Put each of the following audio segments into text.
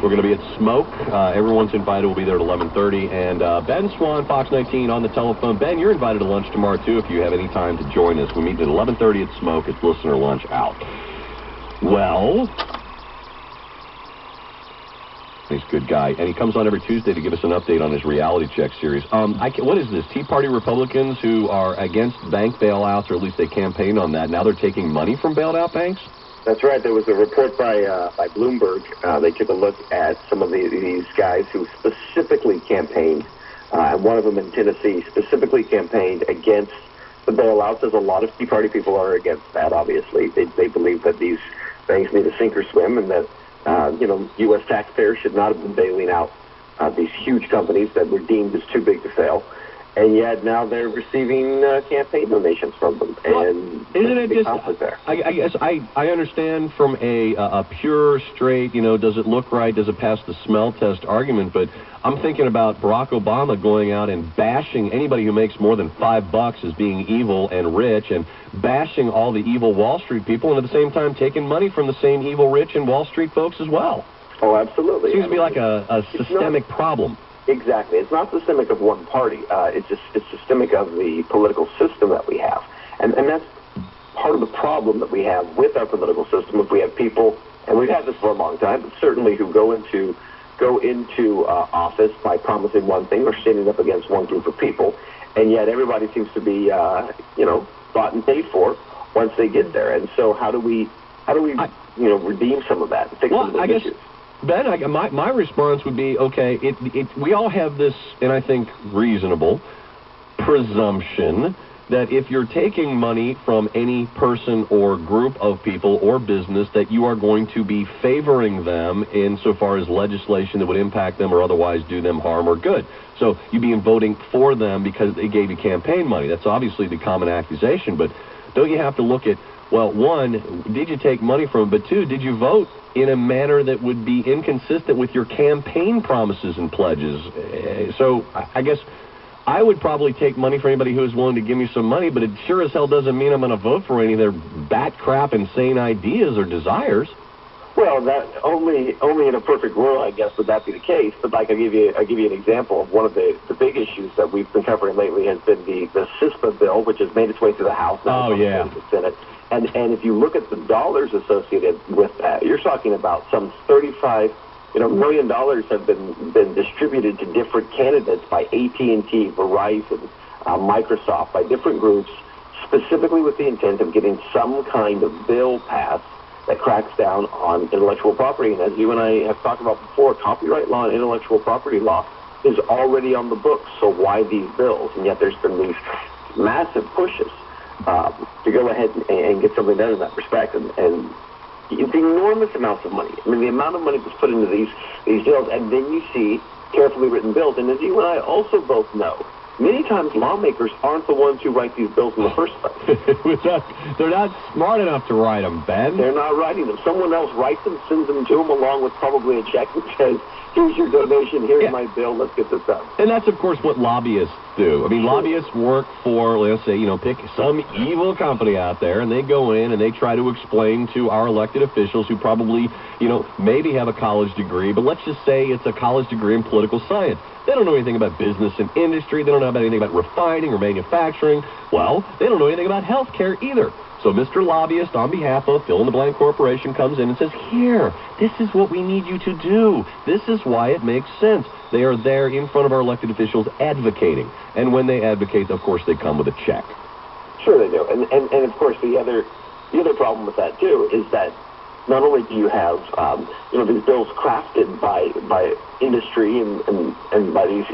We're going to be at Smoke. Everyone's invited. We'll be there at 11:30. And Ben Swann, Fox 19, on the telephone. Ben, you're invited to lunch tomorrow, too, if you have any time to join us. We meet at 11:30 at Smoke. It's listener lunch out. Well, he's a good guy. And he comes on every Tuesday to give us an update on his reality check series. What is this? Tea Party Republicans who are against bank bailouts, or at least they campaigned on that. Now they're taking money from bailed out banks? That's right. There was a report by Bloomberg. They took a look at some of these guys who specifically campaigned, and one of them in Tennessee specifically campaigned against the bailouts, as a lot of Tea Party people are against that, obviously. They believe that these banks need to sink or swim, and that U.S. taxpayers should not have been bailing out these huge companies that were deemed as too big to fail. And yet now they're receiving campaign donations from them. And isn't it just, there. I guess I understand from a pure, straight, does it look right, does it pass the smell test argument, but I'm thinking about Barack Obama going out and bashing anybody who makes more than $5 as being evil and rich, and bashing all the evil Wall Street people, and at the same time taking money from the same evil, rich, and Wall Street folks as well. Oh, absolutely. Seems to be like a systemic problem. Exactly. It's not systemic of one party. It's systemic of the political system that we have. And that's part of the problem that we have with our political system. If we have people, and we've had this for a long time, but certainly who go into office by promising one thing or standing up against one group of people, and yet everybody seems to be, bought and paid for once they get there. And so how do we redeem some of that and fix some of those issues? Ben, my response would be, okay, we all have this, and I think reasonable, presumption that if you're taking money from any person or group of people or business, that you are going to be favoring them insofar as legislation that would impact them or otherwise do them harm or good. So you'd be voting for them because they gave you campaign money. That's obviously the common accusation, but don't you have to look at, well, one, did you take money from them? But two, did you vote in a manner that would be inconsistent with your campaign promises and pledges? So I guess I would probably take money from anybody who is willing to give me some money, but it sure as hell doesn't mean I'm going to vote for any of their bat crap, insane ideas or desires. Well, that only in a perfect world, I guess, would that be the case. But like, I'll give you an example of one of the big issues that we've been covering lately has been the CISPA bill, which has made its way through the House. Now the Senate. And if you look at the dollars associated with that, you're talking about some $35 million have been distributed to different candidates by AT&T, Verizon, Microsoft, by different groups, specifically with the intent of getting some kind of bill passed that cracks down on intellectual property. And as you and I have talked about before, copyright law and intellectual property law is already on the books. So why these bills? And yet there's been these massive pushes to go ahead and get something done in that respect. And it's enormous amounts of money. I mean, the amount of money that's put into these bills, and then you see carefully written bills. And as you and I also both know, many times lawmakers aren't the ones who write these bills in the first place. They're not smart enough to write them, Ben. They're not writing them. Someone else writes them, sends them to them along with probably a check that says, here's your donation, here's my bill, let's get this done. And that's, of course, what lobbyists do. I mean, lobbyists work for, let's say, pick some evil company out there, and they go in and they try to explain to our elected officials who probably, maybe have a college degree, but let's just say it's a college degree in political science. They don't know anything about business and industry. They don't know about anything about refining or manufacturing. Well, they don't know anything about health care either. So Mr. Lobbyist, on behalf of fill-in-the-blank corporation, comes in and says, here, this is what we need you to do. This is why it makes sense. They are there in front of our elected officials advocating. And when they advocate, of course, they come with a check. Sure they do. And of course, the other problem with that, too, is that not only do you have, these bills crafted by industry and by these,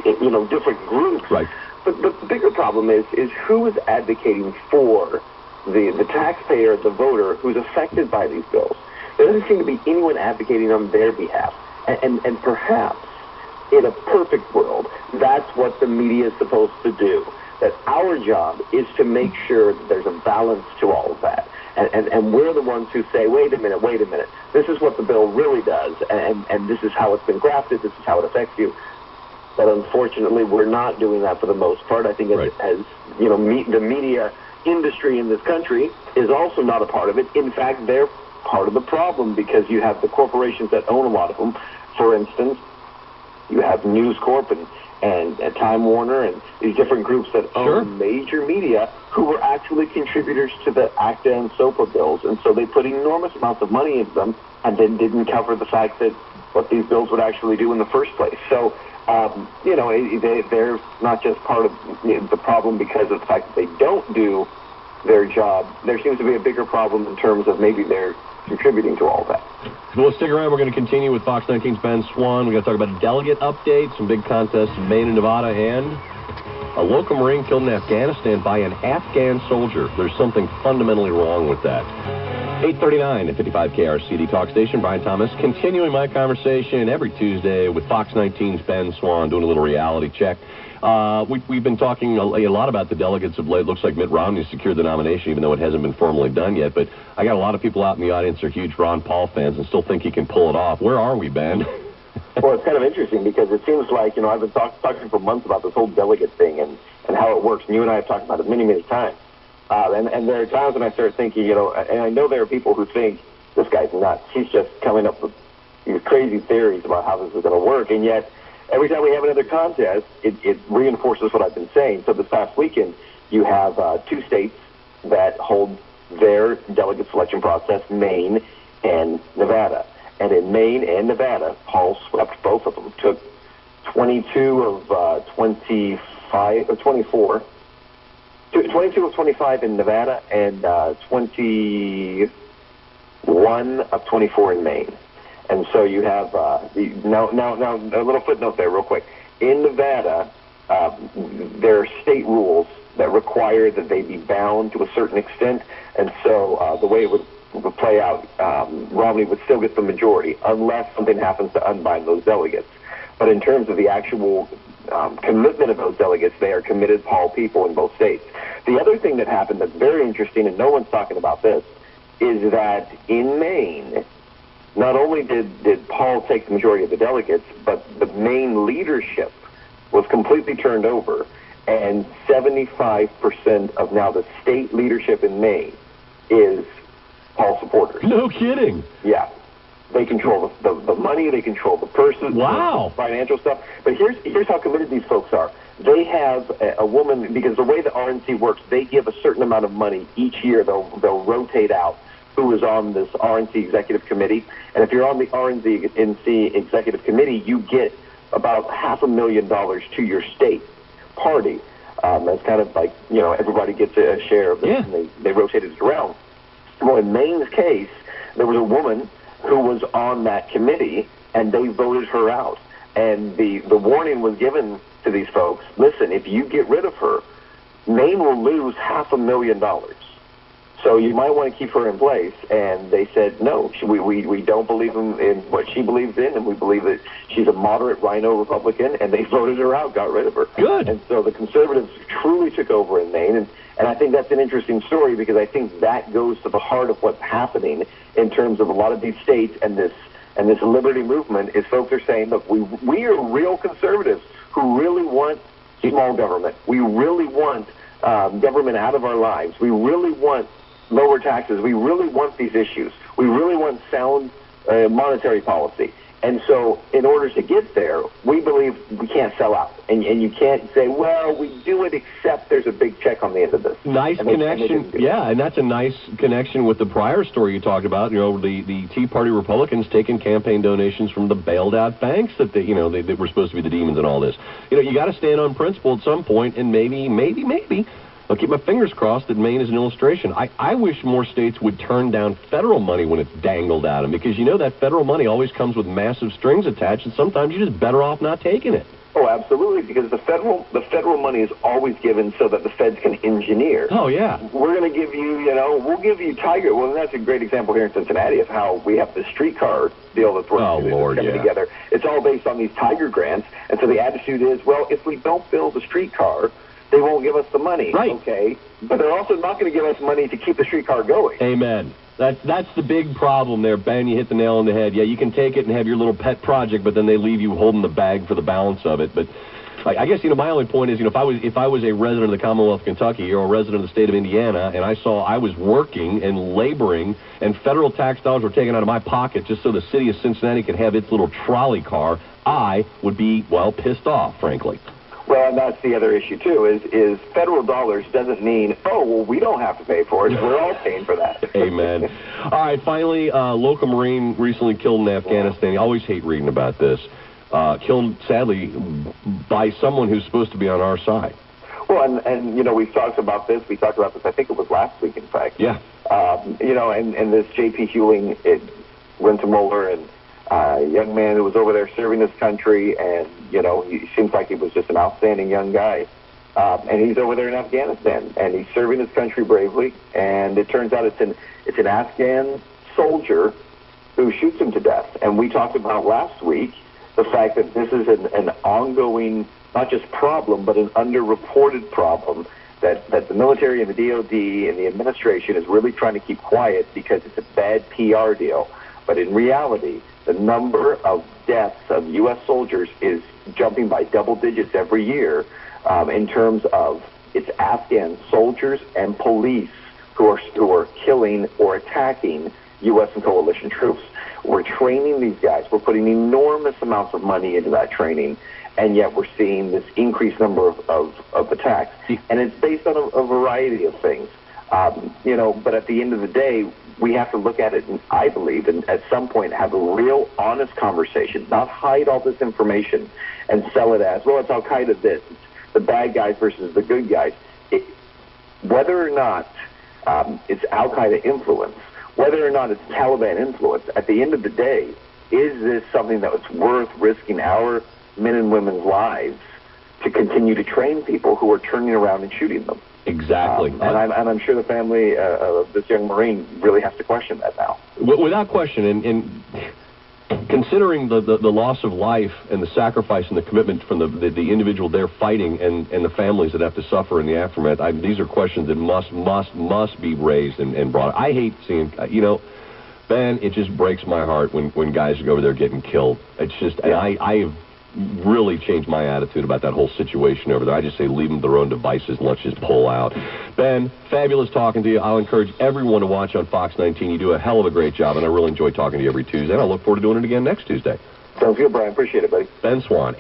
different groups, right. But the bigger problem is who is advocating for the taxpayer, the voter, who's affected by these bills. There doesn't seem to be anyone advocating on their behalf. And perhaps, in a perfect world, that's what the media is supposed to do. That our job is to make sure that there's a balance to all of that. And we're the ones who say, wait a minute, this is what the bill really does, and this is how it's been crafted, this is how it affects you. But unfortunately, we're not doing that for the most part. I think as the media industry in this country is also not a part of it. In fact, they're part of the problem because you have the corporations that own a lot of them For instance, you have News Corp and Time Warner and these different groups that own major media who were actually contributors to the ACTA and SOPA bills. And so they put enormous amounts of money into them and then didn't cover the fact that what these bills would actually do in the first place. So, they're not just part of the problem because of the fact that they don't do their job. There seems to be a bigger problem in terms of maybe they're contributing to all that. Well, stick around. We're going to continue with Fox 19's Ben Swann. We're going to talk about a delegate update, some big contests in Maine and Nevada, and a local Marine killed in Afghanistan by an Afghan soldier. There's something fundamentally wrong with that. 8:39 at 55 KRC talk station. Brian Thomas continuing my conversation every Tuesday with Fox 19's Ben Swann, doing a little reality check. We've been talking a lot about the delegates of late. Looks like Mitt Romney secured the nomination, even though it hasn't been formally done yet. But I got a lot of people out in the audience who are huge Ron Paul fans and still think he can pull it off. Where are we, Ben? Well, it's kind of interesting because it seems like, I've been talking for months about this whole delegate thing and how it works. And you and I have talked about it many, many times. And there are times when I start thinking, and I know there are people who think this guy's nuts. He's just coming up with these crazy theories about how this is going to work. And yet, every time we have another contest, it reinforces what I've been saying. So this past weekend, you have 2 states that hold their delegate selection process, Maine and Nevada. And in Maine and Nevada, Paul swept both of them, took 22 of 25, or 24, 22 of 25 in Nevada and 21 of 24 in Maine. And so you have, now, a little footnote there real quick. In Nevada, there are state rules that require that they be bound to a certain extent. And so the way it would play out, Romney would still get the majority unless something happens to unbind those delegates. But in terms of the actual commitment of those delegates, they are committed Paul people in both states. The other thing that happened that's very interesting, and no one's talking about this, is that in Maine, not only did Paul take the majority of the delegates, but the Maine leadership was completely turned over, and 75% of now the state leadership in Maine is Paul supporters. No kidding. Yeah. They control the money, they control the person, wow, the financial stuff. But here's how committed these folks are. They have a woman, because the way the RNC works, they give a certain amount of money each year. They'll rotate out who is on this RNC executive committee. And if you're on the RNC executive committee, you get about $500,000 to your state party. That's kind of like, everybody gets a share of this, and they rotated it around. Well, in Maine's case, there was a woman who was on that committee, and they voted her out. And the warning was given to these folks, listen, if you get rid of her, Maine will lose $500,000. So you might want to keep her in place. And they said, no, we don't believe in what she believes in, and we believe that she's a moderate rhino Republican, and they voted her out, got rid of her. Good. And so the conservatives truly took over in Maine, and I think that's an interesting story because I think that goes to the heart of what's happening in terms of a lot of these states and this liberty movement is folks are saying, look, we are real conservatives who really want small government. We really want government out of our lives. We really want lower taxes. We really want these issues. We really want sound monetary policy. And so in order to get there, we believe we can't sell out. And you can't say, well, we do it except there's a big check on the end of this. Nice connection. Yeah, and that's a nice connection with the prior story you talked about, the Tea Party Republicans taking campaign donations from the bailed out banks that they were supposed to be the demons in all this. You got to stand on principle at some point, and maybe I'll keep my fingers crossed that Maine is an illustration. I wish more states would turn down federal money when it's dangled at them, because that federal money always comes with massive strings attached, and sometimes you're just better off not taking it. Oh, absolutely, because the federal money is always given so that the feds can engineer. Oh, yeah. We're going to give you, we'll give you Tiger. Well, that's a great example here in Cincinnati of how we have the streetcar deal that's coming together. It's all based on these Tiger grants, and so the attitude is, well, if we don't build a streetcar, they won't give us the money. Right. Okay, but they're also not going to give us money to keep the streetcar going. Amen. That's the big problem there, Ben. You hit the nail on the head. Yeah, you can take it and have your little pet project, but then they leave you holding the bag for the balance of it. But I guess, my only point is, if I was a resident of the Commonwealth of Kentucky or a resident of the state of Indiana, and I saw I was working and laboring, and federal tax dollars were taken out of my pocket just so the city of Cincinnati could have its little trolley car, I would be, pissed off, frankly. Well, and that's the other issue, too, is federal dollars doesn't mean, we don't have to pay for it. We're all paying for that. Amen. All right, finally, local Marine recently killed in Afghanistan. You always hate reading about this. Killed, sadly, by someone who's supposed to be on our side. Well, and we've talked about this. We talked about this, I think it was last week, in fact. Yeah. And this J.P. Hewing, it went to Moeller, and a young man who was over there serving his country, and, he seems like he was just an outstanding young guy. And he's over there in Afghanistan, and he's serving his country bravely, and it turns out it's an Afghan soldier who shoots him to death. And we talked about last week the fact that this is an ongoing, not just problem, but an underreported problem that the military and the DOD and the administration is really trying to keep quiet because it's a bad PR deal. But in reality, the number of deaths of U.S. soldiers is jumping by double digits every year in terms of it's Afghan soldiers and police who are killing or attacking U.S. and coalition troops. We're training these guys. We're putting enormous amounts of money into that training, and yet we're seeing this increased number of attacks. And it's based on a variety of things. But at the end of the day, we have to look at it, and I believe, and at some point have a real honest conversation, not hide all this information and sell it as, it's Al-Qaeda this, it's the bad guys versus the good guys. Whether or not it's Al-Qaeda influence, whether or not it's Taliban influence, at the end of the day, is this something that's worth risking our men and women's lives to continue to train people who are turning around and shooting them? Exactly. And I'm sure the family of this young Marine really has to question that now. Without question, and considering the loss of life and the sacrifice and the commitment from the individual there fighting and the families that have to suffer in the aftermath, these are questions that must be raised and brought. I hate seeing, Ben, it just breaks my heart when guys go over there getting killed. It's just, and I have really changed my attitude about that whole situation over there. I just say leave them to their own devices and let's just pull out. Ben, fabulous talking to you. I'll encourage everyone to watch on Fox 19. You do a hell of a great job, and I really enjoy talking to you every Tuesday, and I look forward to doing it again next Tuesday. Sounds good, Brian. Appreciate it, buddy. Ben Swann.